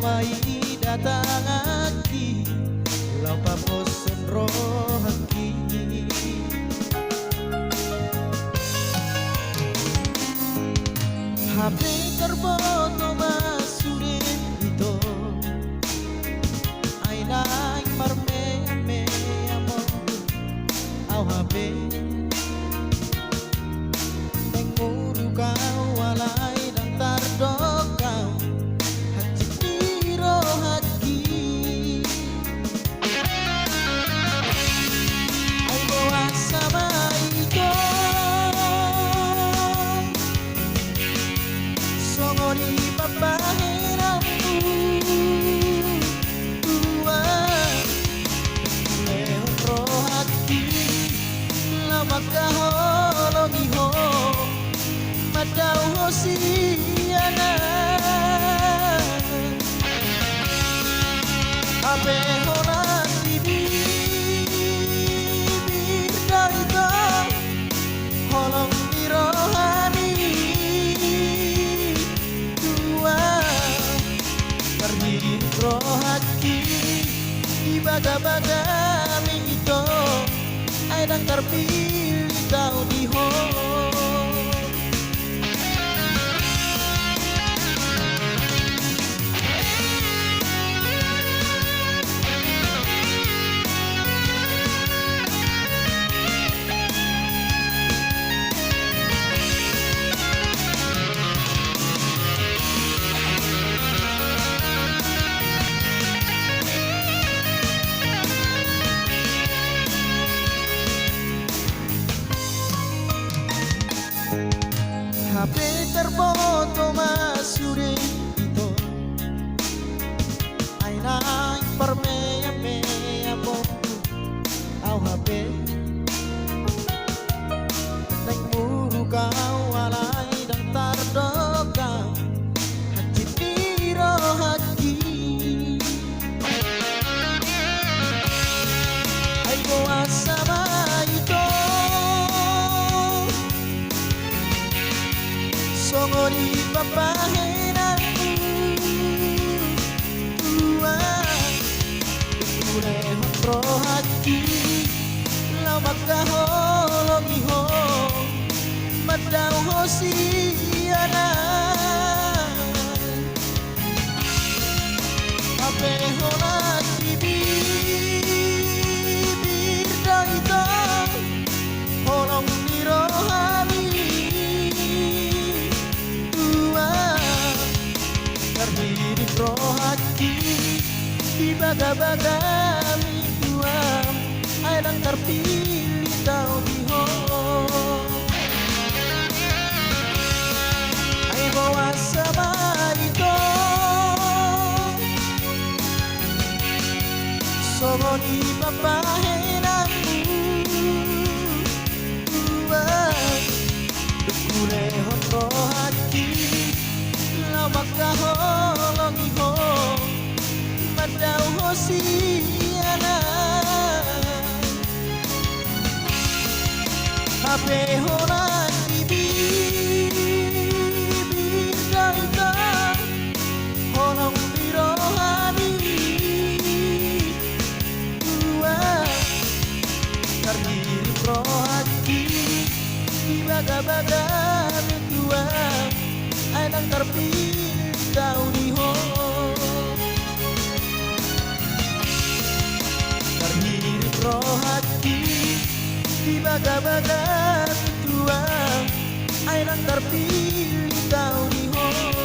mai datang aki lau paposen roh aki HP terboto masurin itu aina marme me amor au HP menguru kau walai dan tardokau hati tiro hati ai bawa sama itu songori papaheramu tua lehon roh hati lama kaholongi ho madau hosiana abe holan di birdaito holong di rohani tua terhidup roh hati di baga-baga itu aidang terpilih kau di ho HP terboto masure itu aina permeya meya bombu au HP neng muru kau walai dan tardokau hati tiro hati ai goa sama itu songori papaheramu tua ulehon roh hati lama kaholongi ho madau hosiana ape holan di bibir daito holong di rohani terhidup roh hati di baga-baga mituam aidang terpilih kau di ho ai bawa sama itu songoni papaheramu kulehon roh hati lama kaholongi ho madau hosiana HP holan di bibir daita holong di rohani tua terhidup roh hati di baga-baga tua aidang terpilih kau di ho terhidup roh hati di baga-baga tua aidang terpilih kau di ho